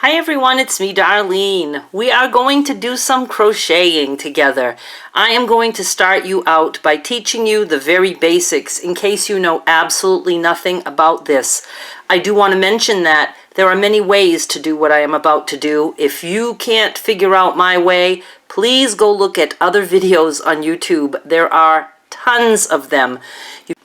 Hi everyone, it's me, Darlene. We are going to do some crocheting together. I am going to start you out by teaching you the very basics in case you know absolutely nothing about this. I do want to mention that there are many ways to do what I am about to do. If you can't figure out my way, please go look at other videos on YouTube. There are tons of them.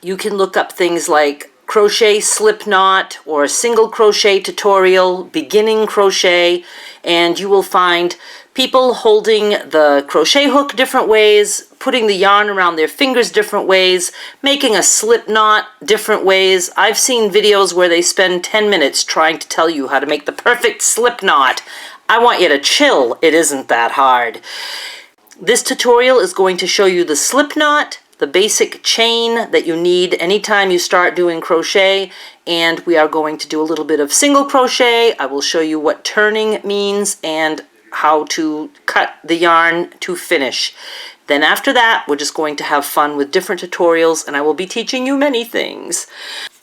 You can look up things like crochet slip knot or a single crochet tutorial, beginning crochet, and you will find people holding the crochet hook different ways, putting the yarn around their fingers different ways, making a slip knot different ways. I've seen videos where they spend 10 minutes trying to tell you how to make the perfect slip knot. I want you to chill, it isn't that hard. This tutorial is going to show you the slip knot, the basic chain that you need anytime you start doing crochet, and we are going to do a little bit of single crochet. I will show you what turning means and how to cut the yarn to finish. Then after that, we're just going to have fun with different tutorials, and I will be teaching you many things.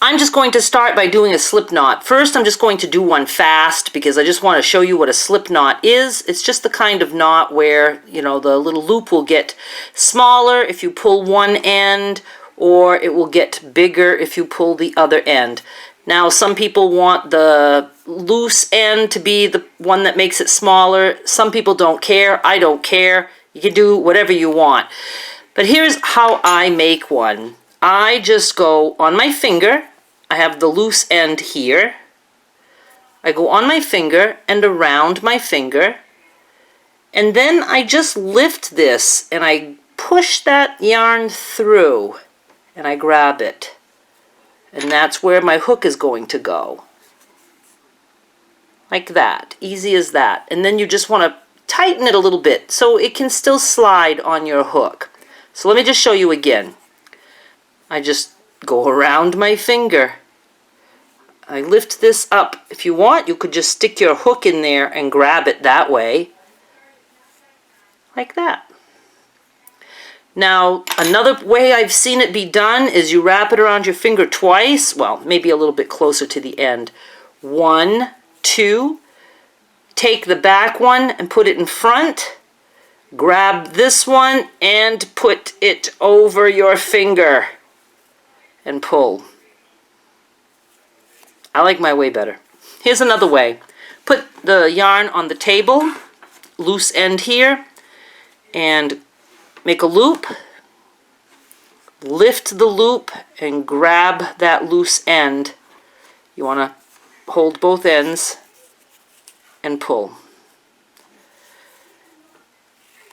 I'm just going to start by doing a slip knot. First, I'm just going to do one fast because I just want to show you what a slip knot is. It's just the kind of knot where, you know, the little loop will get smaller if you pull one end, or it will get bigger if you pull the other end. Now, some people want the loose end to be the one that makes it smaller. Some people don't care. I don't care. You can do whatever you want. But here's how I make one. I just go on my finger. I have the loose end here. I go on my finger and around my finger. And then I just lift this and I push that yarn through and I grab it. And that's where my hook is going to go. Like that. Easy as that. And then you just want to tighten it a little bit so it can still slide on your hook. So let me just show you again. I just go around my finger. I lift this up. If you want, you could just stick your hook in there and grab it that way. Like that. Now, another way I've seen it be done is you wrap it around your finger twice. Well, maybe a little bit closer to the end. 1, 2. Take the back one and put it in front. Grab this one and put it over your finger. And pull. I like my way better. Here's another way. Put the yarn on the table, loose end here, and make a loop. Lift the loop and grab that loose end. You want to hold both ends and pull.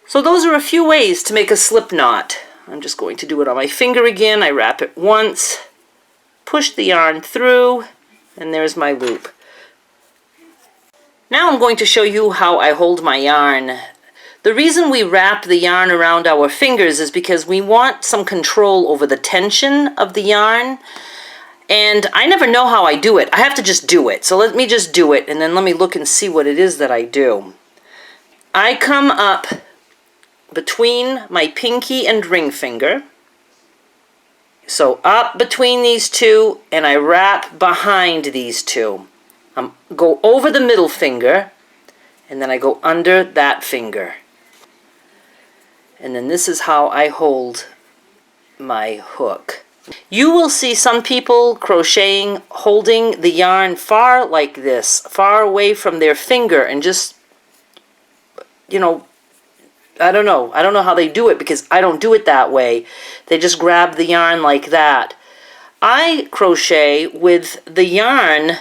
So those are a few ways to make a slip knot. I'm just going to do it on my finger again. I wrap it once, push the yarn through, and there's my loop. Now I'm going to show you how I hold my yarn. The reason we wrap the yarn around our fingers is because we want some control over the tension of the yarn. And I never know how I do it. I have to just do it. So let me just do it, and then let me look and see what it is that I do. I come up between my pinky and ring finger. So up between these two, and I wrap behind these two. Go over the middle finger, and then I go under that finger. And then this is how I hold my hook. You will see some people crocheting, holding the yarn far like this, far away from their finger, and just, you know, I don't know how they do it because I don't do it that way. They just grab the yarn like that. I crochet with the yarn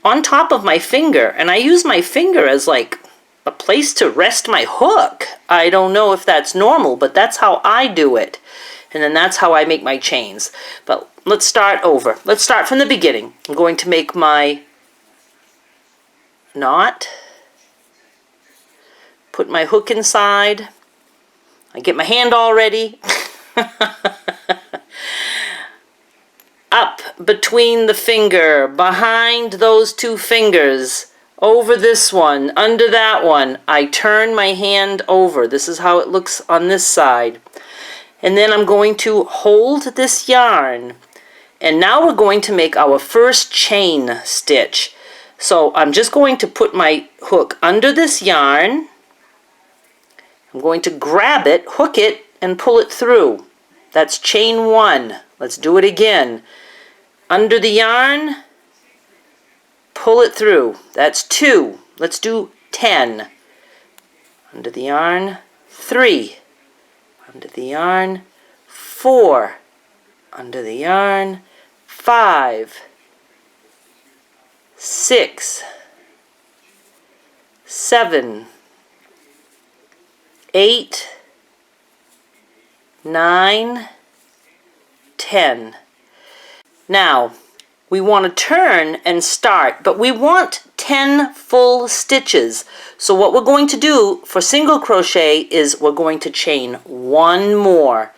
on top of my finger, and I use my finger as like a place to rest my hook. I don't know if that's normal, but that's how I do it. And then that's how I make my chains. But let's start over. Let's start from the beginning. I'm going to make my knot. Put my hook inside. I get my hand all ready. Up between the finger, behind those two fingers, over this one, under that one. I turn my hand over. This is how it looks on this side. And then I'm going to hold this yarn. And now we're going to make our first chain stitch. So I'm just going to put my hook under this yarn. I'm going to grab it, hook it, and pull it through. That's chain 1. Let's do it again. Under the yarn, pull it through. That's 2. Let's do 10. Under the yarn, 3. Under the yarn, 4. Under the yarn, 5. 6. 7. 8. 9. 10. Now, we want to turn and start, but we want 10 full stitches. So what we're going to do for single crochet is we're going to chain 1 more.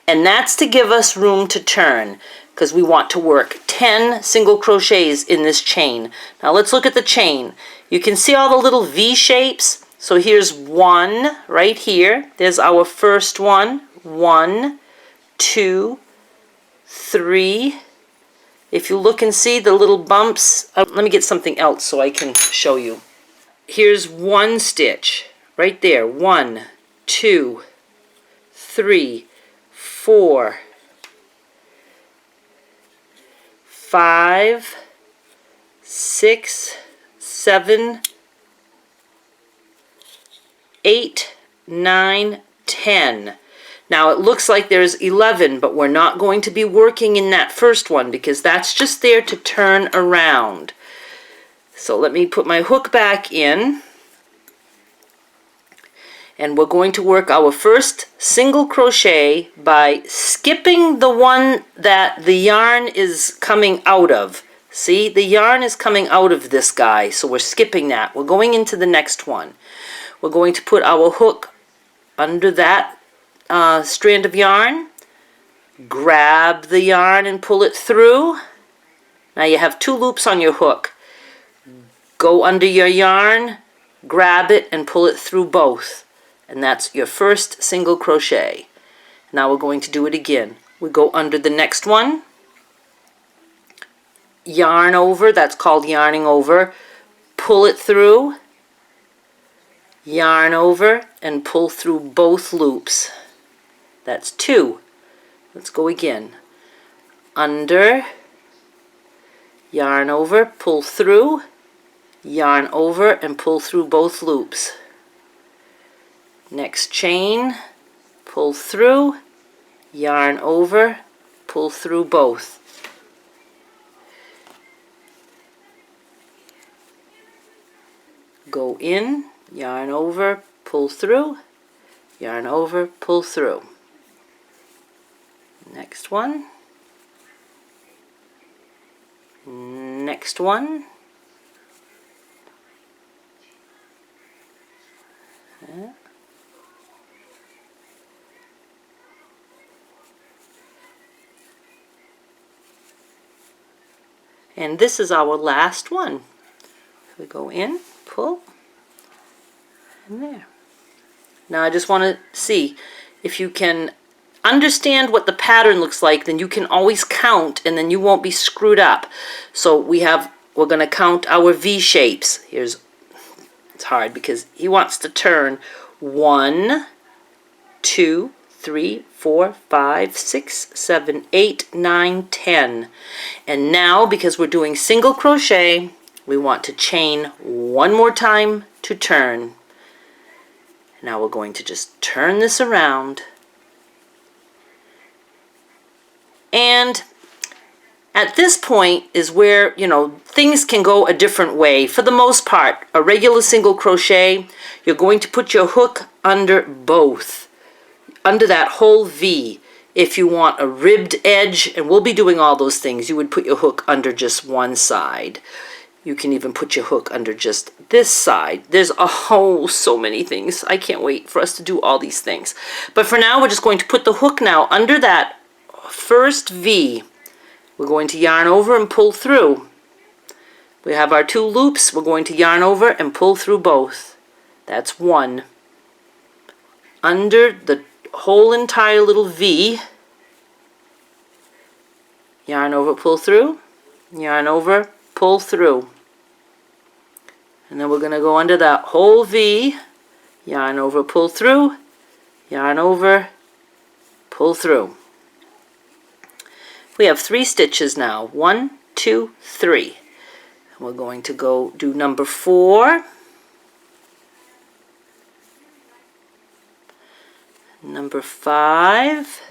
And that's to give us room to turn, because we want to work 10 single crochets in this chain. Now let's look at the chain. You can see all the little V shapes. So here's 1 right here. There's our first one. 1, 2, 3. If you look and see the little bumps, let me get something else so I can show you. Here's 1 stitch right there. 1, 2, 3, 4, 5, 6, 7, 8, 9, 10. Now it looks like there's 11, but we're not going to be working in that first one because that's just there to turn around. So let me put my hook back in. And we're going to work our first single crochet by skipping the one that the yarn is coming out of. See, the yarn is coming out of this guy, so we're skipping that. We're going into the next one. We're going to put our hook under that strand of yarn, grab the yarn and pull it through. Now you have 2 loops on your hook. Go under your yarn, grab it and pull it through both. And that's your first single crochet. Now we're going to do it again. We go under the next one, yarn over, that's called yarning over, pull it through, yarn over, and pull through both loops. That's 2. Let's go again. Under, yarn over, pull through, yarn over, and pull through both loops. Next chain, pull through, yarn over, pull through both. Go in, yarn over, pull through, yarn over, pull through. Next one. Next one. And this is our last one. We go in, pull, and there. Now I just want to see if you can understand what the pattern looks like, then you can always count and then you won't be screwed up. So we're going to count our V shapes. It's hard because he wants to turn 1, 2, 3, 4, 5, 6, 7, 8, 9, 10. And now, because we're doing single crochet, we want to chain 1 more time to turn. Now we're going to just turn this around. And at this point is where, things can go a different way. For the most part, a regular single crochet, you're going to put your hook under both, under that whole V. If you want a ribbed edge, and we'll be doing all those things, you would put your hook under just one side. You can even put your hook under just this side. There's so many things. I can't wait for us to do all these things. But for now, we're just going to put the hook now under that first V. We're going to yarn over and pull through. We have our 2 loops. We're going to yarn over and pull through both. That's 1. Under the whole entire little V, yarn over, pull through, yarn over, pull through. And then we're going to go under that whole V, yarn over, pull through, yarn over, pull through. We have 3 stitches now. 1, 2, 3. We're going to go do number 4. Number 5.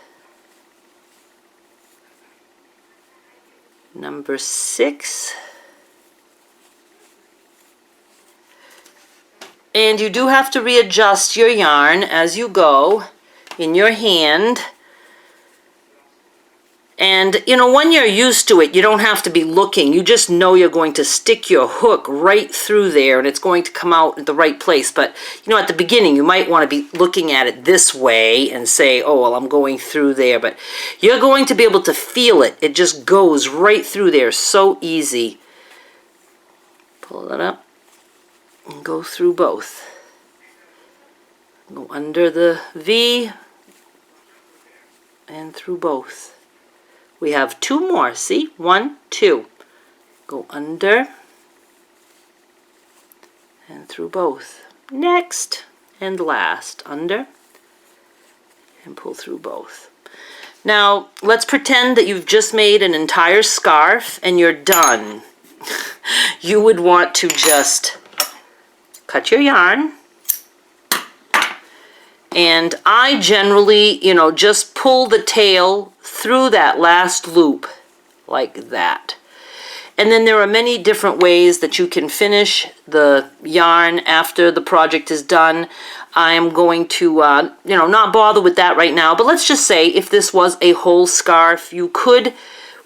Number 6. And you do have to readjust your yarn as you go in your hand. And, you know, when you're used to it, you don't have to be looking. You just know you're going to stick your hook right through there and it's going to come out at the right place. But, you know, at the beginning, you might want to be looking at it this way and say, oh, well, I'm going through there. But you're going to be able to feel it. It just goes right through there. So easy. Pull it up and go through both. Go under the V and through both. We have 2 more, see? 1, 2. Go under and through both. Next and last, under and pull through both. Now, let's pretend that you've just made an entire scarf and you're done. You would want to just cut your yarn. And I generally, you know, just pull the tail through that last loop like that. And then there are many different ways that you can finish the yarn after the project is done. I am going to, you know, not bother with that right now, but let's just say if this was a whole scarf, you could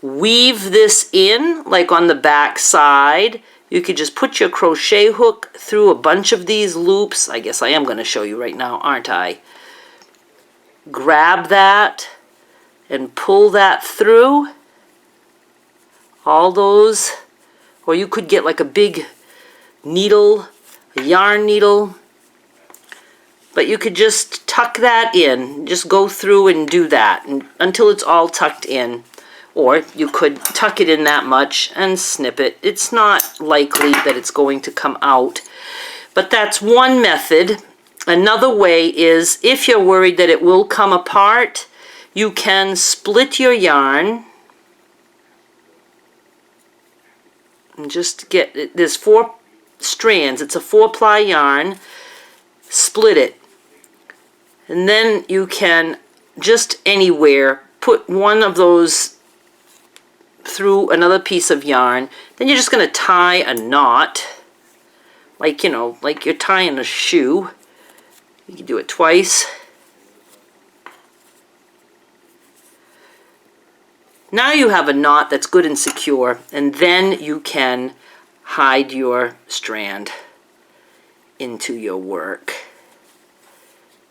weave this in, like on the back side. You could just put your crochet hook through a bunch of these loops. I guess I am going to show you right now, aren't I? Grab that and pull that through. All those, or you could get like a big needle, a yarn needle, but you could just tuck that in. Just go through and do that until it's all tucked in. Or you could tuck it in that much and snip it. It's not likely that it's going to come out, but that's one method. Another way is, if you're worried that it will come apart, you can split your yarn and just get, there's 4 strands, it's a 4-ply yarn, split it. And then you can just anywhere put one of those through another piece of yarn. Then you're just going to tie a knot, like, you know, like you're tying a shoe. You can do it twice. Now you have a knot that's good and secure, and then you can hide your strand into your work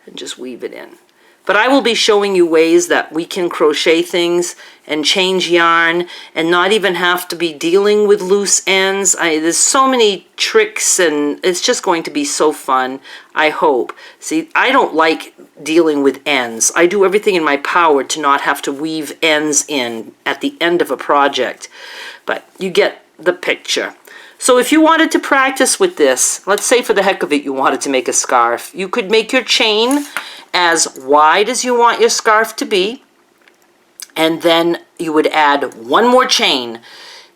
and just weave it in. But I will be showing you ways that we can crochet things and change yarn and not even have to be dealing with loose ends. There's so many tricks, and it's just going to be so fun, I hope. See, I don't like dealing with ends. I do everything in my power to not have to weave ends in at the end of a project. But you get the picture. So if you wanted to practice with this, let's say for the heck of it you wanted to make a scarf, you could make your chain as wide as you want your scarf to be, and then you would add 1 more chain.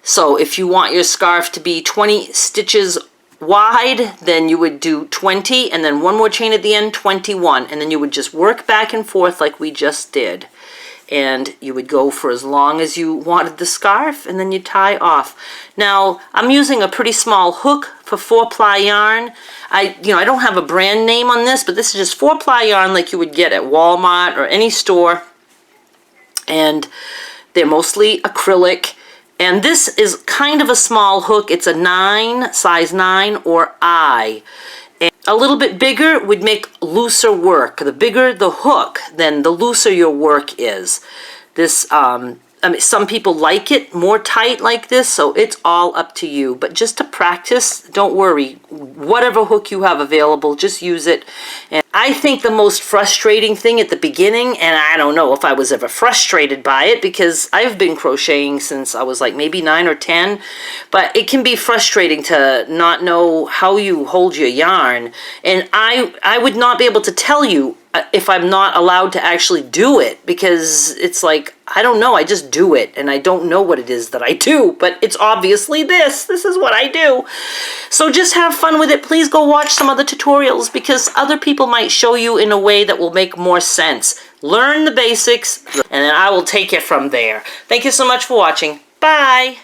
So if you want your scarf to be 20 stitches wide, then you would do 20, and then 1 more chain at the end, 21, and then you would just work back and forth like we just did. And you would go for as long as you wanted the scarf, and then you tie off. Now, I'm using a pretty small hook for 4-ply yarn. I don't have a brand name on this, but this is just 4-ply yarn like you would get at Walmart or any store. And they're mostly acrylic. And this is kind of a small hook. It's a 9, size 9 or I. A little bit bigger would make looser work. The bigger the hook, then the looser your work is. This, I mean, some people like it more tight like this, so it's all up to you. But just to practice, don't worry. whatever hook you have available, just use it. And I think the most frustrating thing at the beginning, and I don't know if I was ever frustrated by it because I've been crocheting since I was like maybe 9 or 10, but it can be frustrating to not know how you hold your yarn. And I would not be able to tell you if I'm not allowed to actually do it, because it's like, I don't know, I just do it, and I don't know what it is that I do, but it's obviously this is what I do. So just have fun with it. Please go watch some other tutorials, because other people might show you in a way that will make more sense. Learn the basics, and then I will take it from there. Thank you so much for watching. Bye!